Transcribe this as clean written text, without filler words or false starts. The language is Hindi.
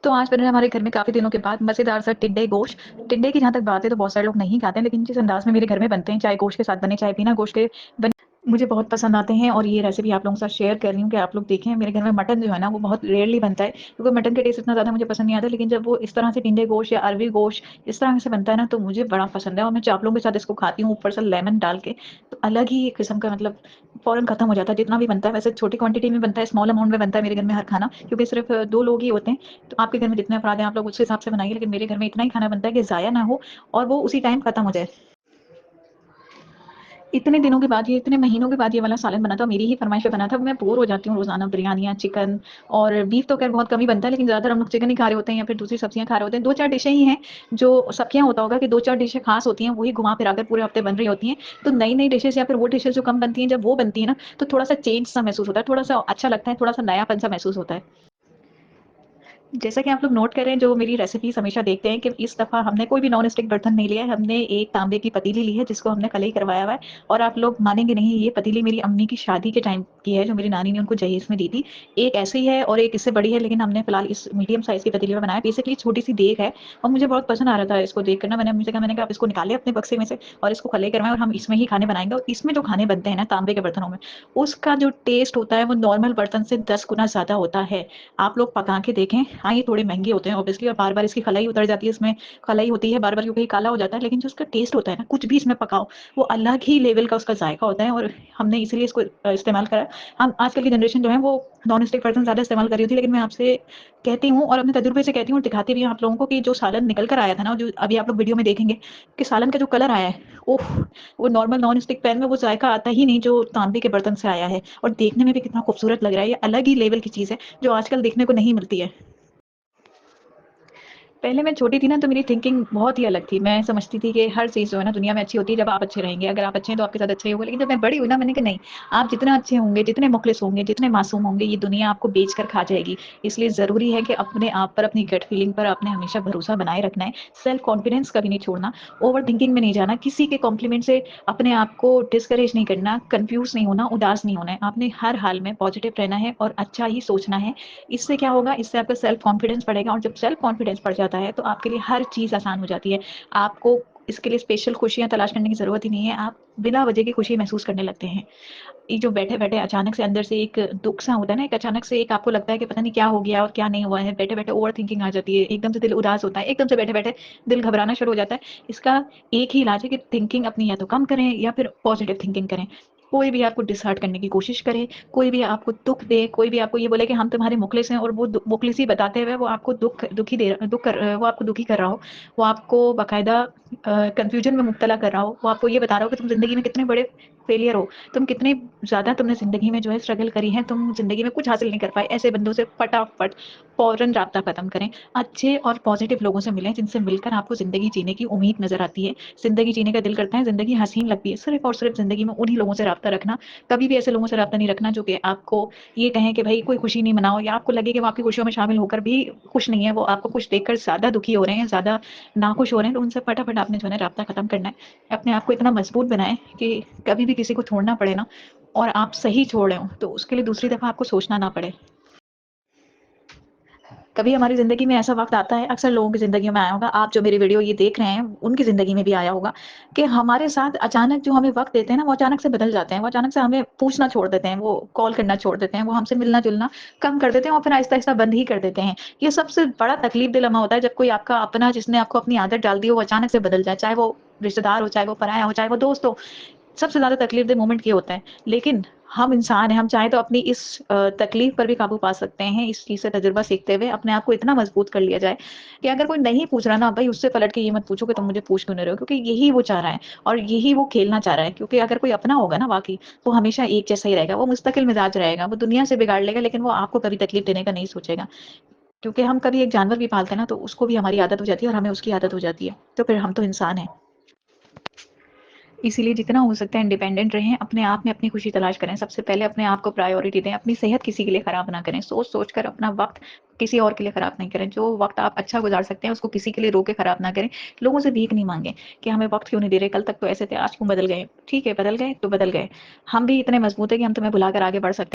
तो आज बना है हमारे घर में काफ़ी दिनों के बाद मज़ेदार सा टिंडे गोश्त। टिंडे की जहाँ तक बात है तो बहुत सारे लोग नहीं खाते हैं, लेकिन जिस अंदाज़ में मेरे घर में बनते हैं, चाहे गोश्त के साथ बने, चाहे बिना गोश्त के बने, मुझे बहुत पसंद आते हैं और ये रेसिपी आप लोगों के साथ शेयर कर रही हूँ कि आप लोग देखें। मेरे घर में मटन जो है ना, वो बहुत रेयरली बनता है, क्योंकि मटन का टेस्ट इतना ज़्यादा मुझे पसंद नहीं आता, लेकिन जब वो इस तरह से टिंडे गोश्त या अरबी गोश्त इस तरह से बनता है ना, तो मुझे बड़ा पसंद है और मैं चावलों के साथ इसको खाती हूँ, ऊपर से लेमन डाल के, तो अलग ही एक किस्म का मतलब फ़ौरन खत्म हो जाता है। जितना भी बनता है वैसे छोटी क्वांटिटी में बनता है, स्मॉल अमाउंट में बनता है मेरे घर में हर खाना, क्योंकि सिर्फ़ 2 लोग ही होते हैं। तो आपके घर में जितने अफ़राद हैं आप लोग उस हिसाब से बनाइए, लेकिन मेरे घर में इतना ही खाना बनता है कि ज़ाया ना हो और वो उसी टाइम खत्म हो जाए। इतने दिनों के बाद, ये इतने महीनों के बाद ये वाला सालन बना था, मेरी ही फ़रमाइश पे बना था। मैं बोर हो जाती हूँ रोज़ाना बिरयानियाँ, चिकन और बीफ तो ख़ैर बहुत कम ही बनता है, लेकिन ज़्यादातर हम लोग चिकन ही खा रहे होते हैं या फिर दूसरी सब्ज़ियाँ खा रहे होते हैं। 2-4 डिशें ही हैं जो सबके यहाँ होता होगा कि 2-4 डिशें ख़ास होती हैं, वही घुमा-फिरा कर पूरे हफ़्ते बन रही होती हैं। तो नई-नई डिशेज़ या फिर वो डिशेज़ जो कम बनती हैं, जब वो बनती है ना, तो थोड़ा-सा चेंज सा महसूस होता है, थोड़ा-सा अच्छा लगता है, थोड़ा-सा नयापन सा महसूस होता है। जैसा कि आप लोग नोट कर रहे हैं, जो मेरी रेसिपीज़ हमेशा देखते हैं कि इस दफ़ा हमने कोई भी नॉन स्टिक बर्तन नहीं लिया है, हमने एक तांबे की पतीली ली है जिसको हमने कलई करवाया हुआ है। और आप लोग मानेंगे नहीं, ये पतीली मेरी अम्मी की शादी के टाइम की है, जो मेरी नानी ने उनको जहेज़ में दी थी। एक ऐसी है और एक इससे बड़ी है, लेकिन हमने फिलहाल इस मीडियम साइज़ की पतीली में बनाया है। बेसिकली छोटी-सी देग है और मुझे बहुत पसंद आ रहा था इसको देख कर ना, मैंने अम्मी से कहा, मैंने कहा, "आप इसको निकालिए अपने बक्से में से और इसको कलई करवाएँ और हम इसमें ही खाने बनाएँगे।" और इसमें जो खाने बनते हैं ना तांबे के बर्तनों में, उसका जो टेस्ट होता है वो नॉर्मल बर्तन से 10 गुना ज़्यादा होता है। आप लोग पका के देखें। हाँ, ये थोड़े महँगे होते हैं ऑब्वियसली और बार-बार इसकी खलाई उतर जाती है, इसमें खलाई होती है बार-बार, क्योंकि ये काला हो जाता है, लेकिन जो उसका टेस्ट होता है ना, कुछ भी इसमें पकाओ, वो अलग ही लेवल का उसका ज़ायक़ा होता है और हमने इसीलिए इसको इस्तेमाल करा। हम आजकल की जनरेशन जो है वो नॉन स्टिक बर्तन ज़्यादा इस्तेमाल कर रही होती है, लेकिन मैं आपसे कहती हूँ और अपने तजुर्बे से कहती हूँ और दिखाती भी हूँ आप लोगों को कि जो सालन निकल कर आया था ना, जो अभी आप लोग वीडियो में देखेंगे कि सालन का जो कलर आया है, उफ़! वो नॉर्मल नॉन स्टिक पैन में वो ज़ायक़ा आता ही नहीं जो तांबे के बर्तन से आया है और देखने में भी कितना खूबसूरत लग रहा है। ये अलग ही लेवल की चीज़ है, जो आजकल देखने को नहीं मिलती है। पहले मैं छोटी थी ना, तो मेरी थिंकिंग बहुत ही अलग थी। मैं समझती थी कि हर चीज़ जो है ना दुनिया में अच्छी होती है जब आप अच्छे रहेंगे। अगर आप अच्छे हैं तो आपके साथ अच्छा ही होगा। लेकिन जब मैं बड़ी हुई ना, मैंने कहा नहीं, आप जितना अच्छे होंगे, जितने मुख़लिस होंगे, जितने मासूम होंगे, ये दुनिया आपको बेच कर खा जाएगी। इसलिए ज़रूरी है कि अपने आप पर, अपनी गट फीलिंग पर आपने हमेशा भरोसा बनाए रखना है। सेल्फ कॉन्फिडेंस कभी नहीं छोड़ना, ओवर थिंकिंग में नहीं जाना, किसी के कॉम्प्लीमेंट से अपने आप को डिस्करेज नहीं करना, कन्फ्यूज़ नहीं होना, उदास नहीं होना है। आपने हर हाल में पॉज़िटिव रहना है और अच्छा ही सोचना है। इससे क्या होगा, इससे आपका सेल्फ कॉन्फिडेंस बढ़ेगा और जब सेल्फ कॉन्फिडेंस बढ़ जाता है, तो आपके लिए हर चीज़ आसान हो जाती है। आपको इसके लिए स्पेशल खुशियाँ तलाश करने की ज़रूरत ही नहीं है, आप बिना वजह की खुशी महसूस करने लगते हैं। ये जो बैठे-बैठे अचानक से अंदर से एक दुःख सा होता है ना, एक अचानक से एक आपको लगता है कि पता नहीं क्या हो गया और क्या नहीं हुआ है, बैठे-बैठे ओवरथिंकिंग आ जाती है, एकदम से दिल उदास होता है, एकदम से बैठे-बैठे दिल घबराना शुरू हो जाता है। इसका एक ही इलाज है कि थिंकिंग अपनी या तो कम करें या फिर पॉज़िटिव थिंकिंग करें। कोई भी आपको डिसहर्ट करने की कोशिश करे, कोई भी आपको दुःख दे, कोई भी आपको ये बोले कि हम तुम्हारे मुखलिस हैं और वो मुखलिसी बताते हुए वो आपको वो आपको दुखी कर रहा हो, वो आपको बाकायदा कन्फ्यूजन में मुब्तला कर रहा हो, वो आपको ये बता रहा हो कि तुम ज़िंदगी में कितने बड़े फेलियर हो, तुम कितने ज़्यादा तुमने ज़िंदगी में जो है स्ट्रगल करी है, तुम ज़िंदगी में कुछ हासिल नहीं कर पाए। ऐसे बंदों से फटाफट फ़ौरन राब्ता ख़त्म करें। अच्छे और पॉज़िटिव लोगों से मिलें, जिनसे मिलकर आपको ज़िंदगी जीने की उम्मीद नज़र आती है। ज़िंदगी जीने का दिल करता है, ज़िंदगी हसीन लगती है। सिर्फ़ और सिर्फ़ ज़िंदगी में उन्हीं लोगों से राब्ता रखना। कभी भी ऐसे लोगों से राब्ता नहीं रखना जो कि आपको ये कहें कि भई कोई खुशी नहीं मनाओ, या आपको लगे कि वो आपकी खुशियों में शामिल होकर भी खुश नहीं है, वो आपको खुश देखकर ज़्यादा दुखी हो रहे हैं, ज़्यादा नाखुश हो रहे हैं, तो उनसे फटाफट आपने जो है ना राब्ता ख़त्म करना है। अपने आप को इतना मज़बूत बनाएँ कि कभी भी किसी को छोड़ना पड़े ना, और आप सही छोड़ रहे हो, तो उसके लिए दूसरी दफ़ा आपको सोचना ना पड़े। कभी हमारी ज़िंदगी में ऐसा वक़्त आता है, अक्सर लोगों की ज़िंदगियों में आया होगा, आप जो मेरी वीडियो ये देख रहे हैं, उनकी ज़िंदगी में भी आया होगा कि हमारे साथ अचानक जो हमें वक़्त देते हैं ना, वो अचानक से बदल जाते हैं। वो अचानक से हमें पूछना छोड़ देते हैं, वो कॉल करना छोड़ देते हैं, वो हमसे मिलना-जुलना कम कर देते हैं और फिर आहिस्ता-आहिस्ता बंद ही कर देते हैं। ये सबसे बड़ा तकलीफ़ दिल लम्हा होता है जब कोई आपका अपना, जिसने आपको अपनी आदत डाल दी हो, वो अचानक से बदल जाए, चाहे वो रिश्तेदार हो, चाहे वो पराया हो, चाहे वो दोस्त हो। सबसे ज़्यादा तकलीफ़ देह मोमेंट ये होता है। लेकिन हम इंसान हैं, हम चाहें तो अपनी इस तकलीफ़ पर भी काबू पा सकते हैं। इस चीज़ से तजुर्बा सीखते हुए अपने आप को इतना मजबूत कर लिया जाए कि अगर कोई नहीं पूछ रहा ना, भई उससे पलट के ये मत पूछो कि तुम मुझे पूछ क्यों नहीं रहे हो? क्योंकि यही वो चाह रहा है और यही वो खेलना चाह रहा है। क्योंकि अगर कोई अपना होगा ना वाक़ई, वो हमेशा एक जैसा ही रहेगा। वो मुस्तकिल मिज़ाज रहेगा, वो दुनिया से बिगाड़ लेगा, लेकिन वो आपको कभी तकलीफ़ देने का नहीं सोचेगा। क्योंकि हम कभी एक जानवर भी पालते हैं ना, तो उसको भी हमारी आदत हो जाती है और हमें उसकी आदत हो जाती है। तो फिर हम तो इंसान हैं। इसीलिए जितना हो सकता है इंडिपेंडेंट रहें, अपने आप में अपनी खुशी तलाश करें। सबसे पहले अपने आप को प्रायोरिटी दें, अपनी सेहत किसी के लिए खराब ना करें। सोच-सोच कर अपना वक़्त किसी और के लिए खराब नहीं करें। जो वक़्त आप अच्छा गुज़ार सकते हैं, उसको किसी के लिए रो के खराब ना करें। लोगों से भीख नहीं माँगे कि हमें वक़्त क्यों नहीं दे रहे, कल तक तो ऐसे थे, आज क्यों बदल गए? ठीक है, बदल गए तो बदल गए। हम भी इतने मज़बूत हैं कि हम तुम्हें भुलाकर आगे बढ़ सकते हैं।